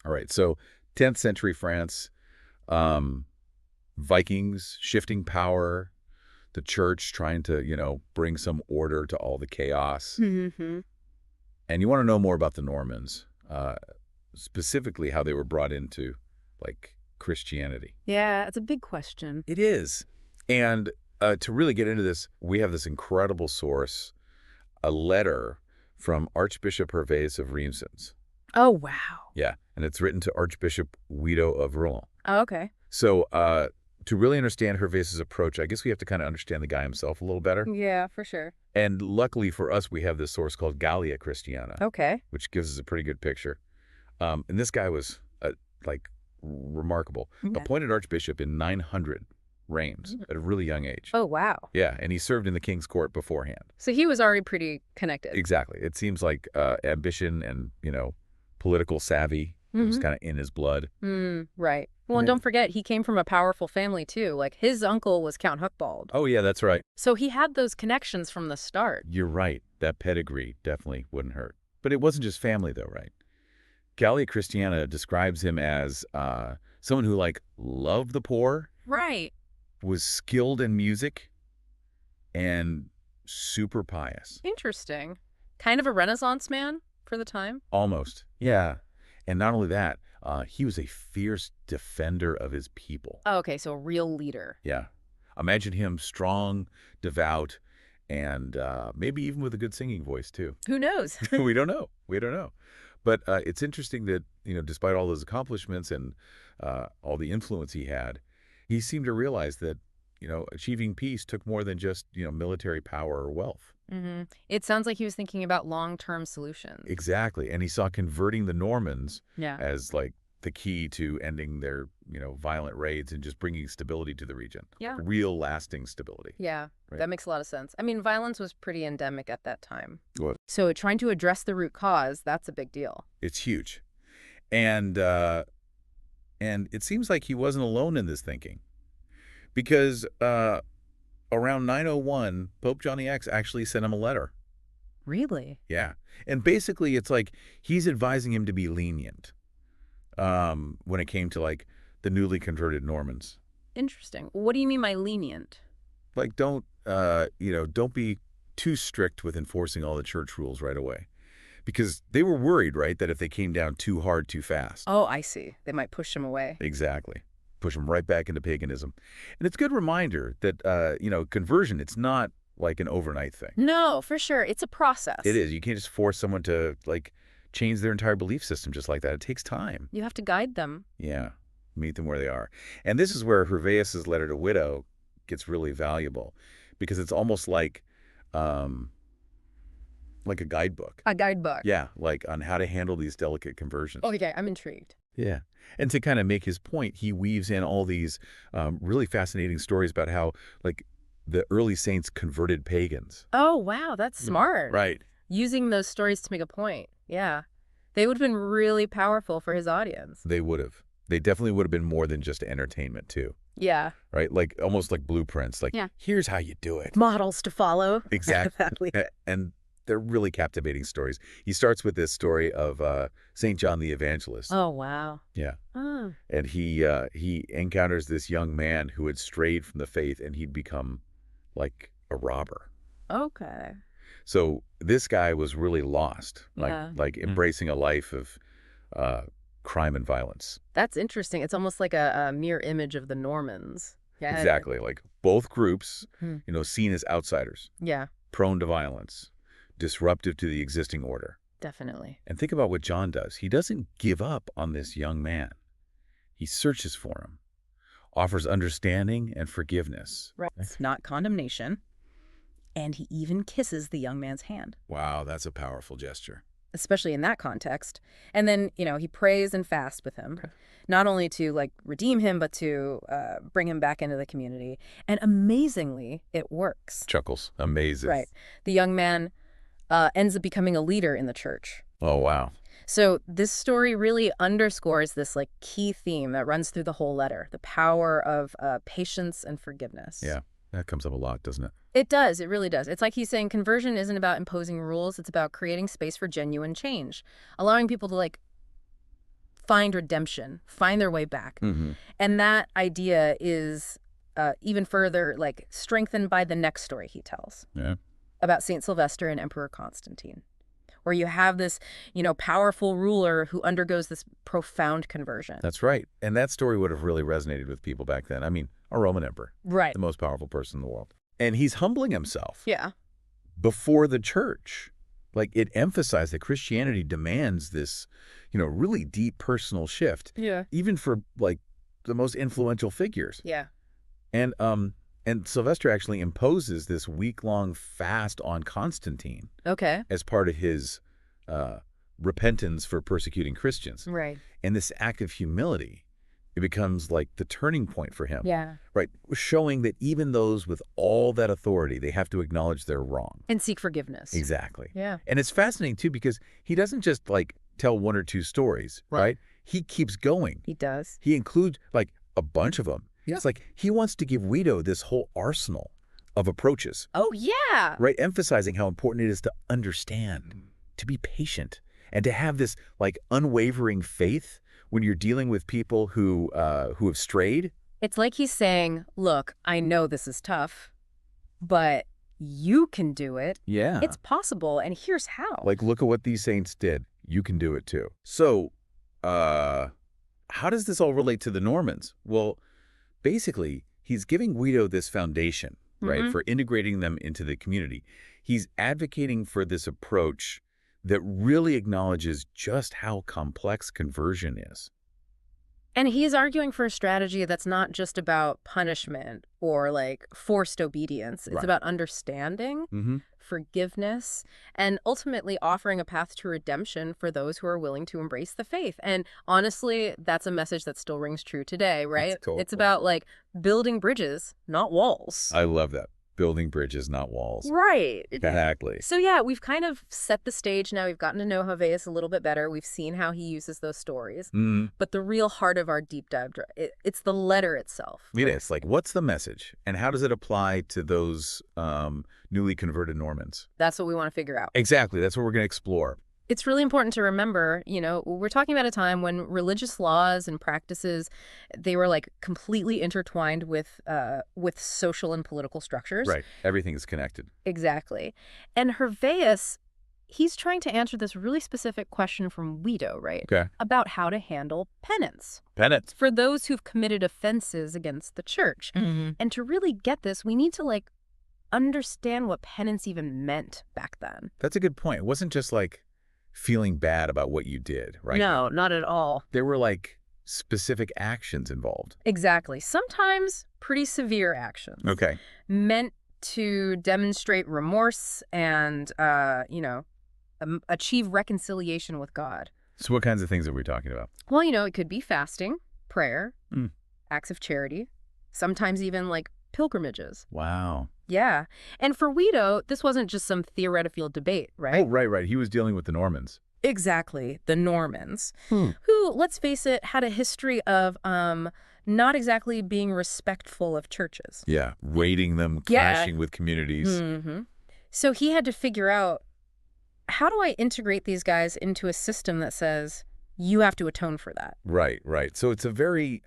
All right, so 10th century France, um, Vikings shifting power, the church trying to, bring some order to all the chaos. Mm-hmm. And you want to know more about the Normans, specifically how they were brought into, Christianity. Yeah, it's a big question. It is. And to really get into this, we have this incredible source, a letter from Archbishop Hervaeus of Rheims. Oh, wow. Yeah, and it's written to Archbishop Witon of Rouen. Oh, okay. So to really understand Hervaeus' approach, I guess we have to kind of understand the guy himself a little better. Yeah, for sure. And luckily for us, we have this source called Gallia Christiana, Okay. which gives us a pretty good picture. And this guy was, remarkable. Okay. Appointed archbishop in 900, Rheims, at a really young age. Oh, wow. Yeah, and he served in the king's court beforehand. So he was already pretty connected. Exactly. It seems like ambition and, political savvy was kind of in his blood. Right. Well, and don't forget, he came from a powerful family, too. Like, his uncle was Count Hucbald. Oh, yeah, that's right. So he had those connections from the start. You're right. That pedigree definitely wouldn't hurt. But it wasn't just family, though, right? Gallia Christiana describes him as someone who, loved the poor. Right. Was skilled in music, and super pious. Interesting. Kind of a Renaissance man for the time? Almost. Yeah. And not only that, he was a fierce defender of his people. Oh, okay, so a real leader. Yeah. Imagine him strong, devout, and maybe even with a good singing voice, too. Who knows? We don't know. We don't know. But it's interesting that, despite all his accomplishments and all the influence he had, he seemed to realize that, achieving peace took more than just, military power or wealth. It sounds like he was thinking about long-term solutions. Exactly. And he saw converting the Normans Yeah. as, the key to ending their, violent raids and just bringing stability to the region. Yeah. Real lasting stability. Yeah, Right. that makes a lot of sense. I mean, violence was pretty endemic at that time. What? So trying to address the root cause, that's a big deal. It's huge. And it seems like he wasn't alone in this thinking. Because around 901, Pope John X actually sent him a letter. Really? Yeah. And basically, it's like he's advising him to be lenient when it came to, the newly converted Normans. Interesting. What do you mean by lenient? Don't be too strict with enforcing all the church rules right away. Because they were worried, right, that if they came down too hard too fast. Oh, I see. They might push him away. Exactly. Push them right back into paganism. And it's a good reminder that, conversion, it's not like an overnight thing. No, for sure. It's a process. It is. You can't just force someone to, change their entire belief system just like that. It takes time. You have to guide them. Yeah. Meet them where they are. And this is where Hervaeus' letter to Widow gets really valuable because it's almost like a guidebook. A guidebook. Yeah, on how to handle these delicate conversions. Oh, okay. I'm intrigued. Yeah. And to kind of make his point, he weaves in all these really fascinating stories about how, the early saints converted pagans. Oh, wow. That's smart. Right. Using those stories to make a point. Yeah. They would have been really powerful for his audience. They would have. They definitely would have been more than just entertainment, too. Yeah. Right? Almost like blueprints. Yeah. Here's how you do it. Models to follow. Exactly. And they're really captivating stories. He starts with this story of St. John the Evangelist. Oh, wow. Yeah. Oh. And he encounters this young man who had strayed from the faith, and he'd become a robber. Okay. So this guy was really lost, Yeah. Embracing a life of crime and violence. That's interesting. It's almost like a mirror image of the Normans. Yeah. Exactly. Both groups, Hmm. Seen as outsiders, Yeah, prone to violence, disruptive to the existing order. definitely. And think about what John does. He doesn't give up on this young man. He searches for him, offers understanding and forgiveness. Right. Not condemnation. And he even kisses the young man's hand, Wow, that's a powerful gesture. especially in that context. And then, he prays and fasts with him, not only to redeem him, but to bring him back into the community. And amazingly, it works. Chuckles. Amazing. Right. The young man ends up becoming a leader in the church. Oh, wow. So this story really underscores this key theme that runs through the whole letter, the power of patience and forgiveness. Yeah, that comes up a lot, doesn't it? It does. It really does. It's like he's saying conversion isn't about imposing rules. It's about creating space for genuine change, allowing people to find redemption, find their way back. And that idea is even further like strengthened by the next story he tells about St. Sylvester and Emperor Constantine, where you have this, powerful ruler who undergoes this profound conversion. That's right. And that story would have really resonated with people back then. I mean, a Roman emperor. Right. The most powerful person in the world. And he's humbling himself. Yeah. Before the church. Like, it emphasized that Christianity demands this, really deep personal shift. Yeah. Even for, like, the most influential figures. Yeah. And Sylvester actually imposes this week-long fast on Constantine. Okay. As part of his repentance for persecuting Christians. Right. And this act of humility, it becomes like the turning point for him. Yeah. Right. Showing that even those with all that authority, they have to acknowledge they're wrong. And seek forgiveness. Exactly. Yeah. And it's fascinating, too, because he doesn't just, like, tell one or two stories, right? He keeps going. He does. He includes, like, a bunch of them. Yeah. It's like he wants to give Witon this whole arsenal of approaches. Oh, yeah. Right. Emphasizing how important it is to understand, to be patient, and to have this, like, unwavering faith when you're dealing with people who have strayed. It's like he's saying, look, I know this is tough, but you can do it. Yeah. It's possible, and here's how. Like, look at what these saints did. You can do it, too. So, how does this all relate to the Normans? Well, basically, he's giving Witon this foundation, right, for integrating them into the community. He's advocating for this approach that really acknowledges just how complex conversion is. And he's arguing for a strategy that's not just about punishment or like forced obedience. It's about understanding, forgiveness, and ultimately offering a path to redemption for those who are willing to embrace the faith. And honestly, that's a message that still rings true today, right? It's about like building bridges, not walls. I love that. Building bridges, not walls. Right. Exactly. So yeah, we've kind of set the stage now. We've gotten to know Hervaeus a little bit better. We've seen how he uses those stories. But the real heart of our deep dive, it's the letter itself. It is. Like, what's the message? And how does it apply to those newly converted Normans? That's what we want to figure out. Exactly. That's what we're going to explore. It's really important to remember, we're talking about a time when religious laws and practices, they were like completely intertwined with social and political structures. Right. Everything is connected. Exactly. And Hervaeus, he's trying to answer this really specific question from Witon, right? Okay. About how to handle penance. Penance. For those who've committed offenses against the church. And to really get this, we need to like understand what penance even meant back then. That's a good point. It wasn't just like feeling bad about what you did, right? No, not at all. There were like specific actions involved. Exactly. Sometimes pretty severe actions. Okay. Meant to demonstrate remorse and, achieve reconciliation with God. So what kinds of things are we talking about? Well, it could be fasting, prayer, acts of charity, sometimes even like pilgrimages. Wow. Yeah. And for Witon, this wasn't just some theoretical debate, right? Oh, right. He was dealing with the Normans. Exactly. The Normans, who, let's face it, had a history of not exactly being respectful of churches. Yeah. Raiding them, clashing with communities. So he had to figure out, how do I integrate these guys into a system that says you have to atone for that? Right. So it's a very...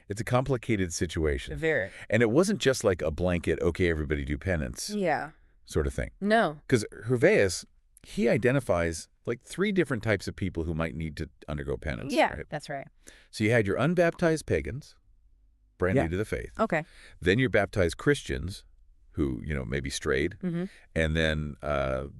it's a complicated situation. Very. And it wasn't just like a blanket, okay, everybody do penance. Yeah. Sort of thing. No. Because Hervaeus, he identifies like 3 different types of people who might need to undergo penance. Yeah, right? that's right. So you had your unbaptized pagans, brand new to the faith. Okay. Then your baptized Christians who, maybe strayed. And then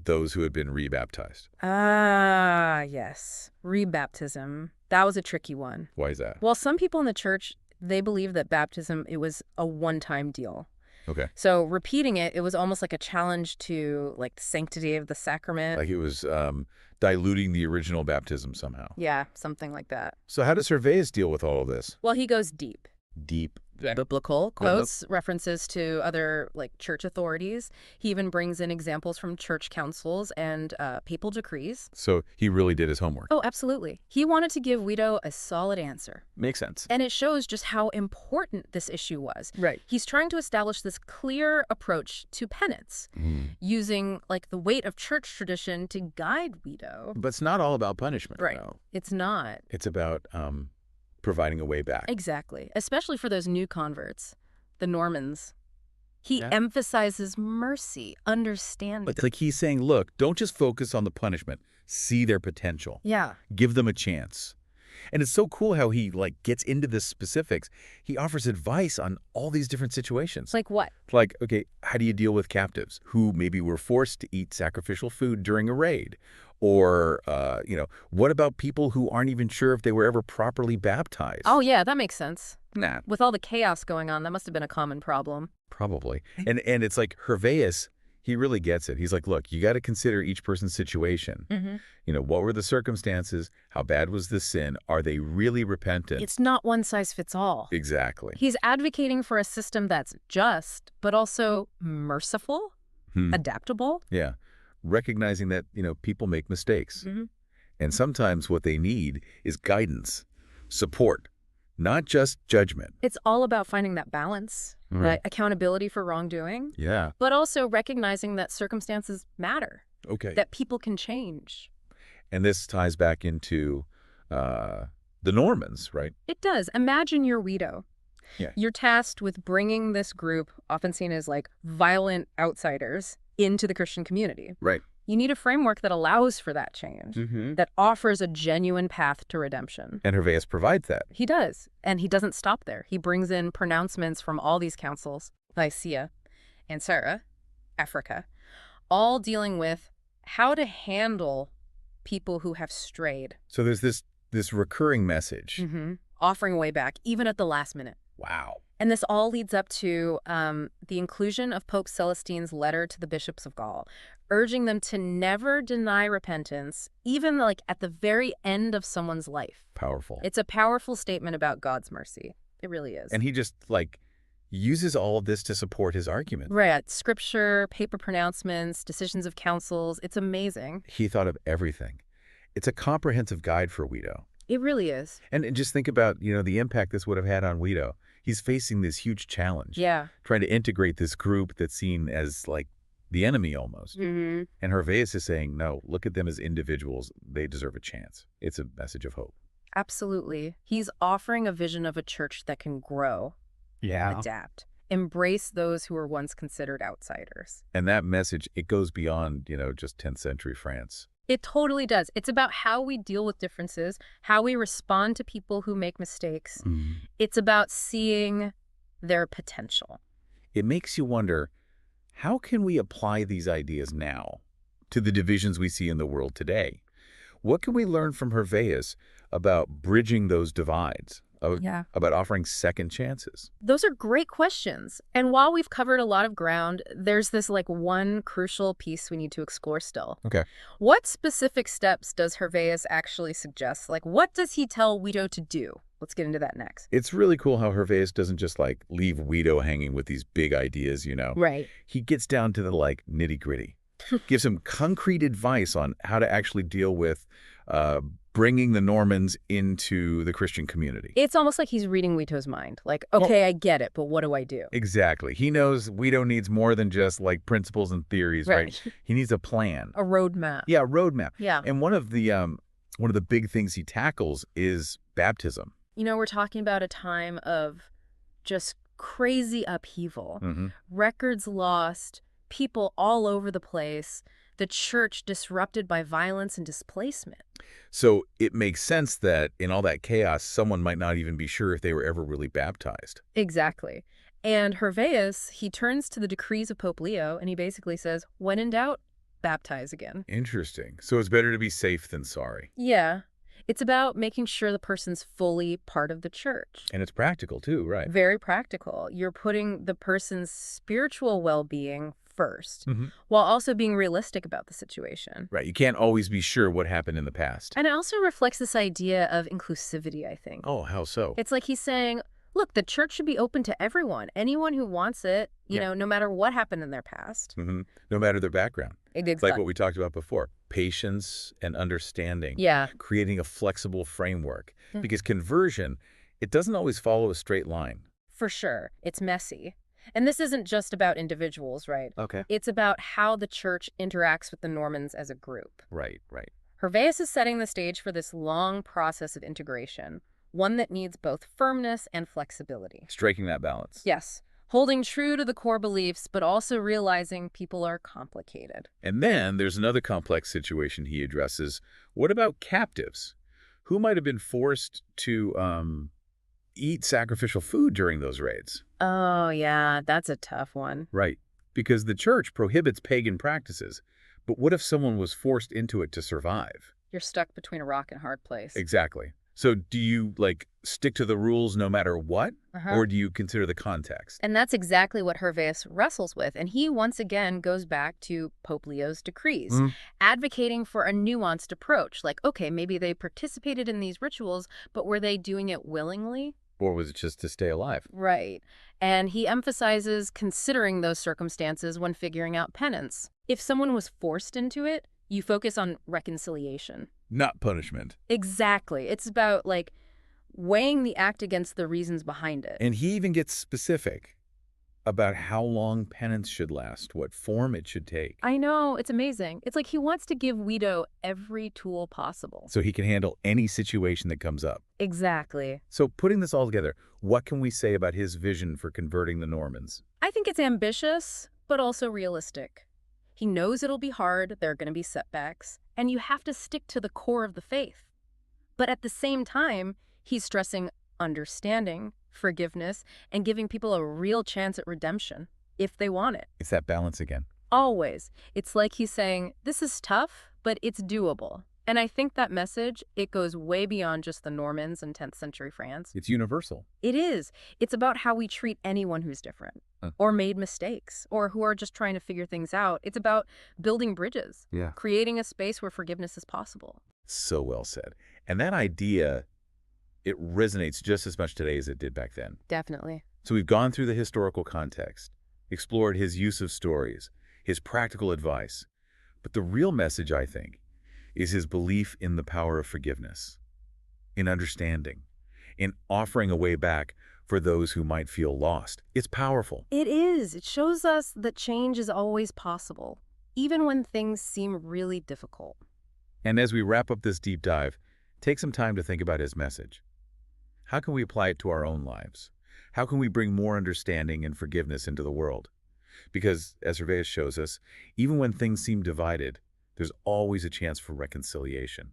those who had been rebaptized. Ah, yes. Rebaptism. That was a tricky one. Why is that? Well, some people in the church, they believe that baptism, it was a one-time deal. Okay. So repeating it was almost like a challenge to like the sanctity of the sacrament. Like it was diluting the original baptism somehow. Yeah, something like that. So how does Hervaeus deal with all of this? Well, he goes deep. Deep. biblical quotes, references to other like church authorities. He even brings in examples from church councils and papal decrees. So he really did his homework. Oh, absolutely. He wanted to give Wito a solid answer. Makes sense. And it shows just how important this issue was. Right. He's trying to establish this clear approach to penance, using like the weight of church tradition to guide Wito. But it's not all about punishment. Right. No. It's not. It's about providing a way back. Exactly. Especially for those new converts, the Normans. He emphasizes mercy, understanding. But like he's saying, look, don't just focus on the punishment. See their potential. Yeah. Give them a chance. And it's so cool how he like gets into the specifics. He offers advice on all these different situations. Like what? Like, okay, how do you deal with captives who maybe were forced to eat sacrificial food during a raid? Or, what about people who aren't even sure if they were ever properly baptized? Oh, yeah, that makes sense. Nah. With all the chaos going on, that must have been a common problem. Probably. And it's like Hervaeus, he really gets it. He's like, look, you got to consider each person's situation. What were the circumstances? How bad was the sin? Are they really repentant? It's not one size fits all. Exactly. He's advocating for a system that's just, but also merciful, adaptable. Yeah. Recognizing that, people make mistakes. And sometimes what they need is guidance, support, not just judgment. It's all about finding that balance, right? Accountability for wrongdoing. Yeah. But also recognizing that circumstances matter. Okay. That people can change. And this ties back into the Normans, right? It does. Imagine you're Wido. Yeah. You're tasked with bringing this group, often seen as like violent outsiders, into the Christian community. Right. You need a framework that allows for that change, that offers a genuine path to redemption. And Hervaeus provides that. He does. And he doesn't stop there. He brings in pronouncements from all these councils, Nicaea, Ancera, Africa, all dealing with how to handle people who have strayed. So there's this recurring message. Offering a way back, even at the last minute. Wow. And this all leads up to the inclusion of Pope Celestine's letter to the bishops of Gaul, urging them to never deny repentance, even like at the very end of someone's life. Powerful. It's a powerful statement about God's mercy. It really is. And he just uses all of this to support his argument. Right. Scripture, paper pronouncements, decisions of councils. It's amazing. He thought of everything. It's a comprehensive guide for Wido. It really is. And just think about, the impact this would have had on Wido. He's facing this huge challenge. Yeah. Trying to integrate this group that's seen as like the enemy almost. And Hervaeus is saying, no, look at them as individuals. They deserve a chance. It's a message of hope. Absolutely. He's offering a vision of a church that can grow, adapt, embrace those who were once considered outsiders. And that message, it goes beyond, just 10th century France. It totally does. It's about how we deal with differences, how we respond to people who make mistakes. It's about seeing their potential. It makes you wonder, how can we apply these ideas now to the divisions we see in the world today? What can we learn from Hervaeus about bridging those divides? About offering second chances? Those are great questions. And while we've covered a lot of ground, there's this one crucial piece we need to explore still. Okay. What specific steps does Hervaeus actually suggest? What does he tell Wido to do? Let's get into that next. It's really cool how Hervaeus doesn't just leave Wido hanging with these big ideas, Right. He gets down to the nitty gritty, gives him concrete advice on how to actually deal with bringing the Normans into the Christian community. It's almost like he's reading Wido's mind. Okay, I get it, but what do I do? Exactly. He knows Wido needs more than just principles and theories, right? He needs a plan. A roadmap. Yeah, a roadmap. Yeah. And one of the big things he tackles is baptism. We're talking about a time of just crazy upheaval. Records lost, people all over the place, the church disrupted by violence and displacement. So it makes sense that in all that chaos, someone might not even be sure if they were ever really baptized. Exactly. And Hervaeus, he turns to the decrees of Pope Leo, and he basically says, when in doubt, baptize again. Interesting. So it's better to be safe than sorry. Yeah. It's about making sure the person's fully part of the church. And it's practical too, right? Very practical. You're putting the person's spiritual well-being first, while also being realistic about the situation. Right. You can't always be sure what happened in the past. And it also reflects this idea of inclusivity, I think. Oh, how so? It's like he's saying, Look, the church should be open to everyone, anyone who wants it, no matter what happened in their past. No matter their background. It's like Exactly. what we talked about before, patience and understanding, Yeah, creating a flexible framework. Mm. Because conversion, it doesn't always follow a straight line. for sure. It's messy. And this isn't just about individuals, right? Okay. It's about how the church interacts with the Normans as a group. Right, right. Hervaeus is setting the stage for this long process of integration, one that needs both firmness and flexibility. Striking that balance. Yes, holding true to the core beliefs, but also realizing people are complicated. And then there's another complex situation he addresses. What about captives? Who might have been forced to eat sacrificial food during those raids? Oh, yeah, that's a tough one. Right. Because the church prohibits pagan practices. But what if someone was forced into it to survive? You're stuck between a rock and a hard place. Exactly. So do you, stick to the rules no matter what? Uh-huh. Or do you consider the context? And that's exactly what Hervaeus wrestles with. And he once again goes back to Pope Leo's decrees, advocating for a nuanced approach. Like, okay, maybe they participated in these rituals, but were they doing it willingly? Or was it just to stay alive? Right. And he emphasizes considering those circumstances when figuring out penance. If someone was forced into it, you focus on reconciliation. Not punishment. Exactly. It's about, weighing the act against the reasons behind it. And he even gets specific about how long penance should last, what form it should take. I know. It's amazing. It's like he wants to give Witon every tool possible. So he can handle any situation that comes up. Exactly. So putting this all together, what can we say about his vision for converting the Normans? I think it's ambitious, but also realistic. He knows it'll be hard, there are going to be setbacks, and you have to stick to the core of the faith. But at the same time, he's stressing understanding, forgiveness, and giving people a real chance at redemption, if they want it. It's that balance again. Always. It's like he's saying, this is tough, but it's doable. And I think that message, it goes way beyond just the Normans in 10th century France. It's universal. It is. It's about how we treat anyone who's different or made mistakes or who are just trying to figure things out. It's about building bridges, creating a space where forgiveness is possible. So well said. And that idea, it resonates just as much today as it did back then. Definitely. So we've gone through the historical context, explored his use of stories, his practical advice. But the real message, I think, is his belief in the power of forgiveness, in understanding, in offering a way back for those who might feel lost. It's powerful. It is. It shows us that change is always possible, even when things seem really difficult. And as we wrap up this deep dive, take some time to think about his message. How can we apply it to our own lives? How can we bring more understanding and forgiveness into the world? Because, as Hervaeus shows us, even when things seem divided, there's always a chance for reconciliation,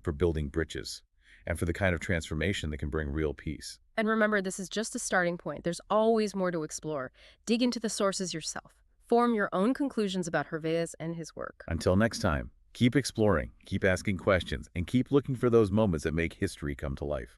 for building bridges, and for the kind of transformation that can bring real peace. And remember, this is just a starting point. There's always more to explore. Dig into the sources yourself. Form your own conclusions about Hervaeus and his work. Until next time, keep exploring, keep asking questions, and keep looking for those moments that make history come to life.